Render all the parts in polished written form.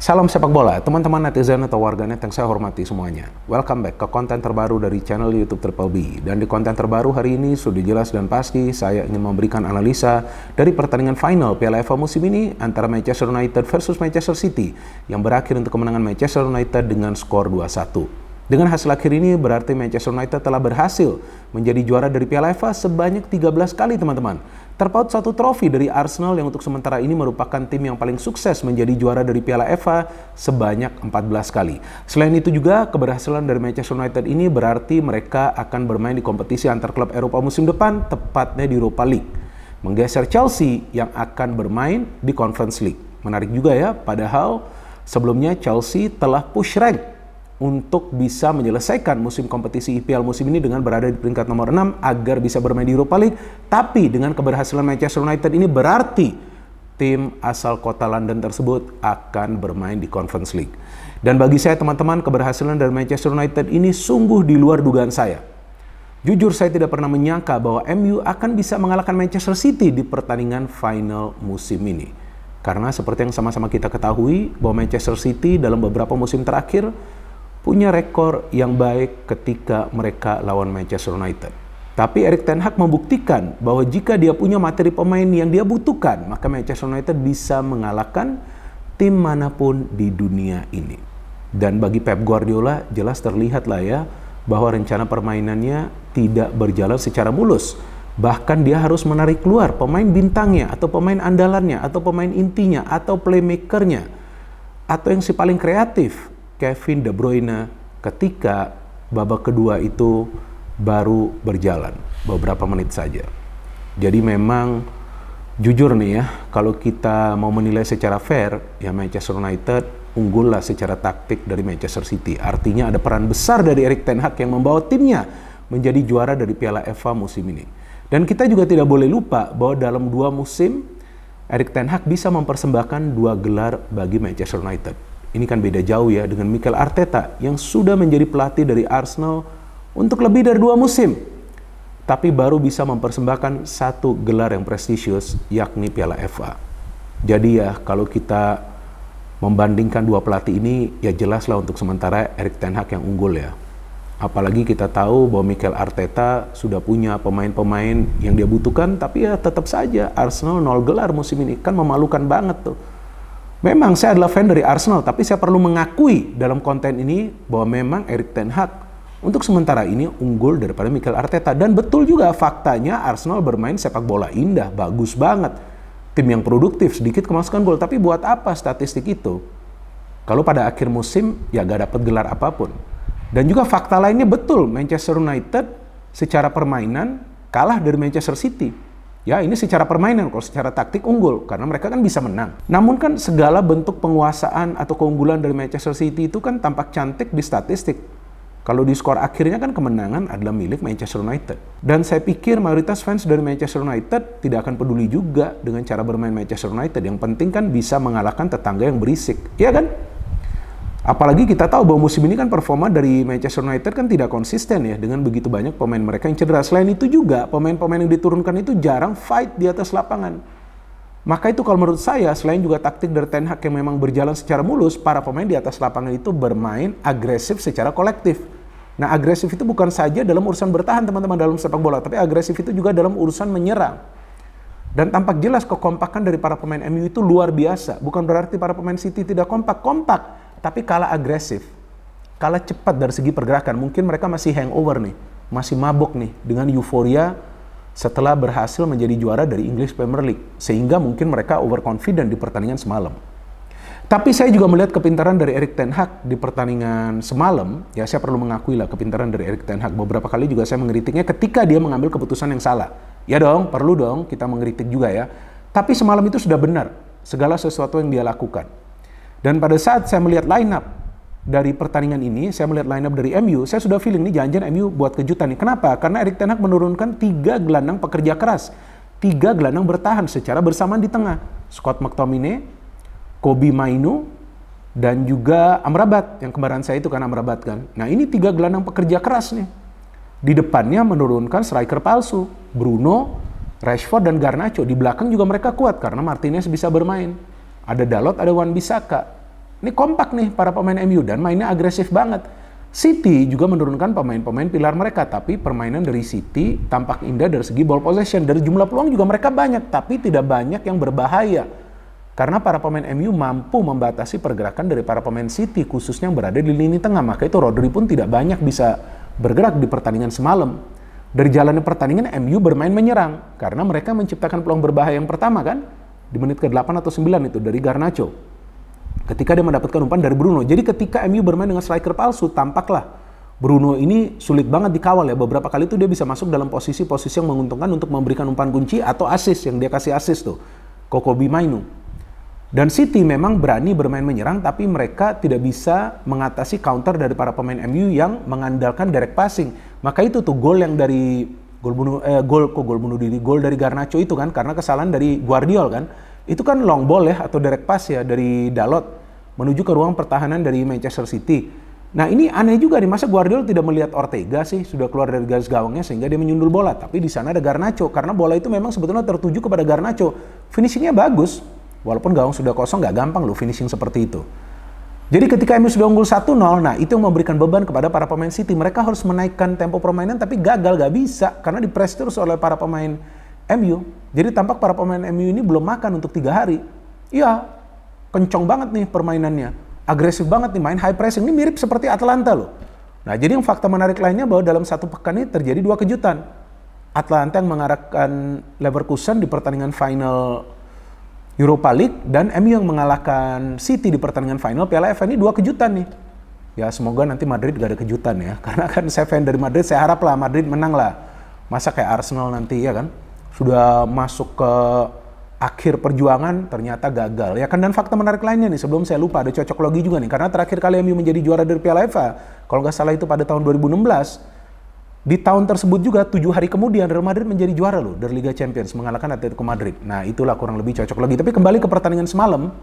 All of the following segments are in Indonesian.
Salam sepak bola, teman-teman netizen atau warganet yang saya hormati semuanya. Welcome back ke konten terbaru dari channel YouTube Triple B. Dan di konten terbaru hari ini sudah jelas dan pasti saya ingin memberikan analisa dari pertandingan final Piala FA musim ini antara Manchester United versus Manchester City yang berakhir untuk kemenangan Manchester United dengan skor 2-1. Dengan hasil akhir ini berarti Manchester United telah berhasil menjadi juara dari Piala FA sebanyak 13 kali teman-teman. Terpaut satu trofi dari Arsenal yang untuk sementara ini merupakan tim yang paling sukses menjadi juara dari Piala FA sebanyak 14 kali. Selain itu juga keberhasilan dari Manchester United ini berarti mereka akan bermain di kompetisi antar klub Eropa musim depan, tepatnya di Europa League. Menggeser Chelsea yang akan bermain di Conference League. Menarik juga ya, padahal sebelumnya Chelsea telah push rank untuk bisa menyelesaikan musim kompetisi IPL musim ini dengan berada di peringkat nomor 6 agar bisa bermain di Europa League. Tapi dengan keberhasilan Manchester United ini berarti tim asal kota London tersebut akan bermain di Conference League. Dan bagi saya teman-teman, keberhasilan dari Manchester United ini sungguh di luar dugaan saya. Jujur saya tidak pernah menyangka bahwa MU akan bisa mengalahkan Manchester City di pertandingan final musim ini. Karena seperti yang sama-sama kita ketahui bahwa Manchester City dalam beberapa musim terakhir punya rekor yang baik ketika mereka lawan Manchester United. Tapi Erik ten Hag membuktikan bahwa jika dia punya materi pemain yang dia butuhkan, maka Manchester United bisa mengalahkan tim manapun di dunia ini. Dan bagi Pep Guardiola jelas terlihat lah ya bahwa rencana permainannya tidak berjalan secara mulus. Bahkan dia harus menarik keluar pemain bintangnya atau pemain andalannya atau pemain intinya atau playmakernya atau yang si paling kreatif, Kevin De Bruyne, ketika babak kedua itu baru berjalan beberapa menit saja. Jadi memang jujur nih ya, kalau kita mau menilai secara fair, ya Manchester United unggul lah secara taktik dari Manchester City. Artinya ada peran besar dari Erik ten Hag yang membawa timnya menjadi juara dari Piala FA musim ini. Dan kita juga tidak boleh lupa bahwa dalam 2 musim, Erik ten Hag bisa mempersembahkan 2 gelar bagi Manchester United. Ini kan beda jauh ya dengan Mikel Arteta yang sudah menjadi pelatih dari Arsenal untuk lebih dari 2 musim. Tapi baru bisa mempersembahkan 1 gelar yang prestisius, yakni Piala FA. Jadi ya kalau kita membandingkan 2 pelatih ini, ya jelaslah untuk sementara Erik ten Hag yang unggul ya. Apalagi kita tahu bahwa Mikel Arteta sudah punya pemain-pemain yang dia butuhkan, tapi ya tetap saja Arsenal 0 gelar musim ini. Kan memalukan banget tuh. Memang saya adalah fan dari Arsenal, tapi saya perlu mengakui dalam konten ini bahwa memang Erik ten Hag untuk sementara ini unggul daripada Mikel Arteta. Dan betul juga faktanya Arsenal bermain sepak bola indah, bagus banget. Tim yang produktif, sedikit kemasukan gol. Tapi buat apa statistik itu? Kalau pada akhir musim ya gak dapat gelar apapun. Dan juga fakta lainnya betul, Manchester United secara permainan kalah dari Manchester City. Ya ini secara permainan, kalau secara taktik unggul, karena mereka kan bisa menang. Namun kan segala bentuk penguasaan atau keunggulan dari Manchester City itu kan tampak cantik di statistik. Kalau di skor akhirnya kan kemenangan adalah milik Manchester United. Dan saya pikir mayoritas fans dari Manchester United tidak akan peduli juga dengan cara bermain Manchester United. Yang penting kan bisa mengalahkan tetangga yang berisik, ya kan? Apalagi kita tahu bahwa musim ini kan performa dari Manchester United kan tidak konsisten ya dengan begitu banyak pemain mereka yang cedera. Selain itu juga pemain-pemain yang diturunkan itu jarang fight di atas lapangan. Maka itu kalau menurut saya selain juga taktik dari ten Hag yang memang berjalan secara mulus, para pemain di atas lapangan itu bermain agresif secara kolektif. Nah agresif itu bukan saja dalam urusan bertahan teman-teman dalam sepak bola, tapi agresif itu juga dalam urusan menyerang. Dan tampak jelas kekompakan dari para pemain MU itu luar biasa. Bukan berarti para pemain City tidak kompak, tapi kalah agresif, kalah cepat dari segi pergerakan. Mungkin mereka masih hangover nih, masih mabuk nih dengan euforia setelah berhasil menjadi juara dari English Premier League. Sehingga mungkin mereka overconfident di pertandingan semalam. Tapi saya juga melihat kepintaran dari Erik ten Hag di pertandingan semalam. Ya saya perlu mengakui lah kepintaran dari Erik ten Hag. Beberapa kali juga saya mengkritiknya ketika dia mengambil keputusan yang salah. Ya dong, perlu dong kita mengkritik juga ya. Tapi semalam itu sudah benar segala sesuatu yang dia lakukan. Dan pada saat saya melihat line up dari pertandingan ini, saya melihat line up dari MU, saya sudah feeling nih jangan-jangan MU buat kejutan nih. Kenapa? Karena Erik ten Hag menurunkan 3 gelandang pekerja keras, 3 gelandang bertahan secara bersamaan di tengah. Scott McTominay, Kobbie Mainoo, dan juga Amrabat, yang kembaran saya itu kan Amrabat kan. Nah ini 3 gelandang pekerja keras nih. Di depannya menurunkan striker palsu, Bruno, Rashford, dan Garnacho. Di belakang juga mereka kuat karena Martinez bisa bermain. Ada Dalot, ada Wan-Bissaka. Ini kompak nih para pemain MU dan mainnya agresif banget. City juga menurunkan pemain-pemain pilar mereka, tapi permainan dari City tampak indah dari segi ball possession. Dari jumlah peluang juga mereka banyak, tapi tidak banyak yang berbahaya. Karena para pemain MU mampu membatasi pergerakan dari para pemain City, khususnya yang berada di lini tengah. Maka itu Rodri pun tidak banyak bisa bergerak di pertandingan semalam. Dari jalannya pertandingan, MU bermain menyerang. Karena mereka menciptakan peluang berbahaya yang pertama kan, di menit ke-8 atau 9 itu, dari Garnacho. Ketika dia mendapatkan umpan dari Bruno. Jadi ketika MU bermain dengan striker palsu, tampaklah Bruno ini sulit banget dikawal ya. Beberapa kali itu dia bisa masuk dalam posisi-posisi yang menguntungkan untuk memberikan umpan kunci atau assist, yang dia kasih assist tuh, Kokobi Mainu. Dan City memang berani bermain menyerang, tapi mereka tidak bisa mengatasi counter dari para pemain MU yang mengandalkan direct passing. Maka itu tuh gol yang dari gol dari Garnacho itu kan, karena kesalahan dari Guardiol kan. Itu kan long ball ya, atau direct pass ya dari Dalot menuju ke ruang pertahanan dari Manchester City. Nah ini aneh juga nih, masa Guardiola tidak melihat Ortega sih sudah keluar dari garis gawangnya sehingga dia menyundul bola. Tapi di sana ada Garnacho, karena bola itu memang sebetulnya tertuju kepada Garnacho. Finishingnya bagus, walaupun gawang sudah kosong gak gampang loh finishing seperti itu. Jadi ketika MU sudah unggul 1-0, nah itu yang memberikan beban kepada para pemain City. Mereka harus menaikkan tempo permainan tapi gagal, gak bisa karena di-press terus oleh para pemain MU. Jadi tampak para pemain MU ini belum makan untuk 3 hari. Iya, kencong banget nih permainannya. Agresif banget nih, main high pressing. Ini mirip seperti Atalanta loh. Nah, jadi yang fakta menarik lainnya bahwa dalam satu pekan ini terjadi 2 kejutan. Atalanta yang mengarahkan Leverkusen di pertandingan final Europa League dan MU yang mengalahkan City di pertandingan final Piala FA. Ini 2 kejutan nih. Ya, semoga nanti Madrid gak ada kejutan ya. Karena kan saya fan dari Madrid, saya harap lah Madrid menang lah. Masa kayak Arsenal nanti ya kan. Sudah masuk ke akhir perjuangan ternyata gagal ya kan. Dan fakta menarik lainnya nih sebelum saya lupa, ada cocok logi juga nih, karena terakhir kali MU menjadi juara dari Piala FA kalau nggak salah itu pada tahun 2016. Di tahun tersebut juga 7 hari kemudian Real Madrid menjadi juara loh dari Liga Champions mengalahkan Atletico Madrid. Nah itulah kurang lebih cocok logi. Tapi kembali ke pertandingan semalam,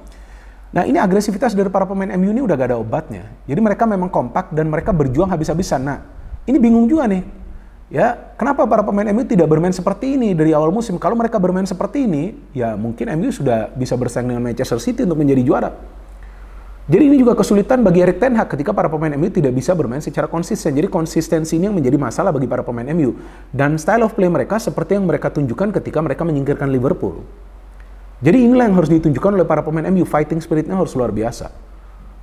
nah ini agresivitas dari para pemain MU ini udah gak ada obatnya. Jadi mereka memang kompak dan mereka berjuang habis-habisan. Nah ini bingung juga nih. Ya, kenapa para pemain MU tidak bermain seperti ini dari awal musim? Kalau mereka bermain seperti ini, ya mungkin MU sudah bisa bersaing dengan Manchester City untuk menjadi juara. Jadi ini juga kesulitan bagi Erik ten Hag ketika para pemain MU tidak bisa bermain secara konsisten. Jadi konsistensi ini yang menjadi masalah bagi para pemain MU. Dan style of play mereka seperti yang mereka tunjukkan ketika mereka menyingkirkan Liverpool. Jadi inilah yang harus ditunjukkan oleh para pemain MU. Fighting spiritnya harus luar biasa.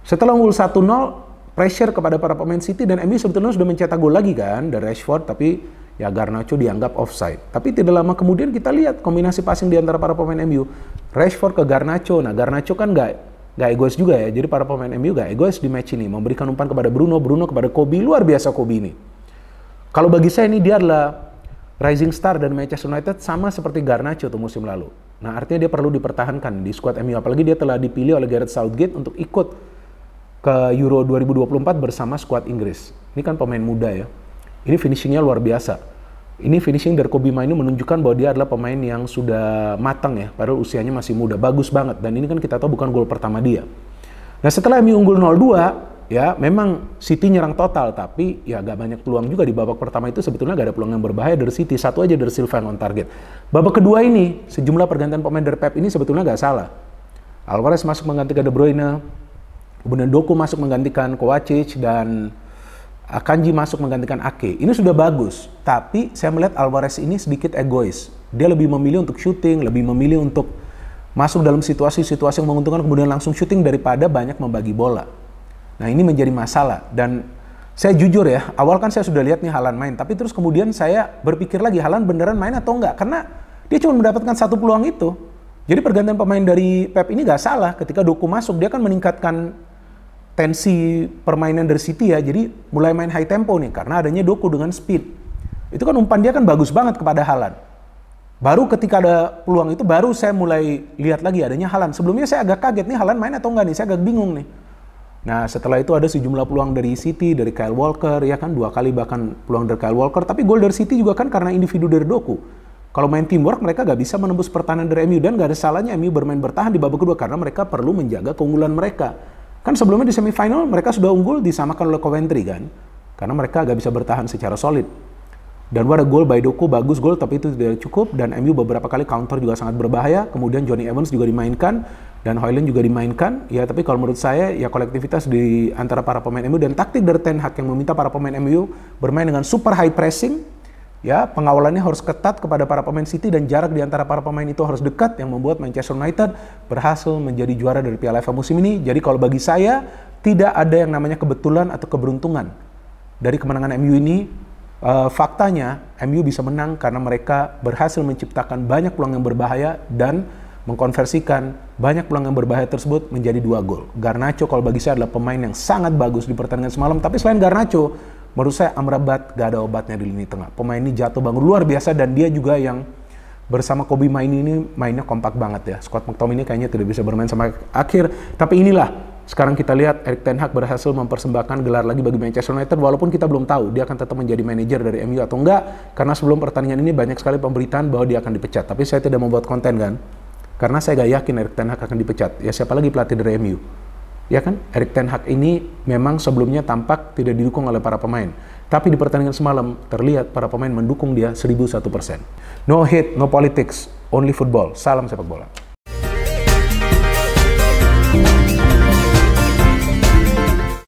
Setelah unggul 1-0, pressure kepada para pemain City dan MU sebetulnya sudah mencetak gol lagi kan dari Rashford, tapi ya Garnacho dianggap offside. Tapi tidak lama kemudian kita lihat kombinasi passing di antara para pemain MU. Rashford ke Garnacho. Nah Garnacho kan gak egois juga ya. Jadi para pemain MU gak egois di match ini. Memberikan umpan kepada Bruno, Bruno kepada Kobe. Luar biasa Kobe ini. Kalau bagi saya ini dia adalah rising star dan Manchester United sama seperti Garnacho tuh musim lalu. Nah artinya dia perlu dipertahankan di skuad MU. Apalagi dia telah dipilih oleh Gareth Southgate untuk ikut ke Euro 2024 bersama skuad Inggris. Ini kan pemain muda ya. Ini finishingnya luar biasa. Ini finishing dari Kobe Mainu menunjukkan bahwa dia adalah pemain yang sudah matang ya. Padahal usianya masih muda. Bagus banget. Dan ini kan kita tahu bukan gol pertama dia. Nah setelah MU unggul 0-2, ya memang City nyerang total. Tapi ya gak banyak peluang juga di babak pertama itu. Sebetulnya gak ada peluang yang berbahaya dari City. Satu aja dari Silva on target. Babak kedua ini, sejumlah pergantian pemain dari Pep ini sebetulnya gak salah. Alvarez masuk menggantikan De Bruyne. Kemudian Doku masuk menggantikan Kovacic dan Akanji masuk menggantikan Ake. Ini sudah bagus, tapi saya melihat Alvarez ini sedikit egois. Dia lebih memilih untuk shooting, lebih memilih untuk masuk dalam situasi-situasi yang menguntungkan kemudian langsung shooting daripada banyak membagi bola. Nah ini menjadi masalah dan saya jujur ya, awal kan saya sudah lihat nih Haaland main, tapi terus kemudian saya berpikir lagi Haaland beneran main atau enggak, karena dia cuma mendapatkan 1 peluang itu. Jadi pergantian pemain dari Pep ini gak salah, ketika Doku masuk dia kan meningkatkan tensi permainan dari City ya, jadi mulai main high tempo nih karena adanya Doku dengan speed. Itu kan umpan dia kan bagus banget kepada Haaland. Baru ketika ada peluang itu baru saya mulai lihat lagi adanya Haaland. Sebelumnya saya agak kaget nih Haaland main atau enggak nih, saya agak bingung nih. Nah setelah itu ada sejumlah peluang dari City, dari Kyle Walker ya kan 2 kali bahkan peluang dari Kyle Walker. Tapi gol dari City juga kan karena individu dari Doku. Kalau main teamwork mereka gak bisa menembus pertahanan dari MU dan gak ada salahnya MU bermain bertahan di babak kedua karena mereka perlu menjaga keunggulan mereka. Kan sebelumnya di semifinal mereka sudah unggul disamakan oleh Coventry kan. Karena mereka agak bisa bertahan secara solid. Dan ada gol by Doku, bagus gol tapi itu tidak cukup. Dan MU beberapa kali counter juga sangat berbahaya. Kemudian Johnny Evans juga dimainkan. dan Højlund juga dimainkan, ya tapi kalau menurut saya ya kolektivitas di antara para pemain MU dan taktik dari Ten Hag yang meminta para pemain MU bermain dengan super high pressing, ya pengawalannya harus ketat kepada para pemain City dan jarak di antara para pemain itu harus dekat yang membuat Manchester United berhasil menjadi juara dari Piala FA musim ini. Jadi kalau bagi saya tidak ada yang namanya kebetulan atau keberuntungan dari kemenangan MU ini. Faktanya MU bisa menang karena mereka berhasil menciptakan banyak peluang yang berbahaya dan mengkonversikan banyak peluang yang berbahaya tersebut menjadi 2 gol. Garnacho kalau bagi saya adalah pemain yang sangat bagus di pertandingan semalam, tapi selain Garnacho, menurut saya Amrabat gak ada obatnya di lini tengah. Pemain ini jatuh bangun luar biasa dan dia juga yang bersama Kobbie Mainoo ini mainnya kompak banget ya. Scott McTominay kayaknya tidak bisa bermain sampai akhir, tapi inilah sekarang kita lihat Erik ten Hag berhasil mempersembahkan gelar lagi bagi Manchester United, walaupun kita belum tahu dia akan tetap menjadi manajer dari MU atau enggak, karena sebelum pertandingan ini banyak sekali pemberitaan bahwa dia akan dipecat. Tapi saya tidak membuat konten kan, karena saya gak yakin Erik ten Hag akan dipecat. Ya siapa lagi pelatih dari MU? Ya kan, Erik ten Hag ini memang sebelumnya tampak tidak didukung oleh para pemain. Tapi di pertandingan semalam terlihat para pemain mendukung dia 1001%. No hate, no politics, only football. Salam sepak bola.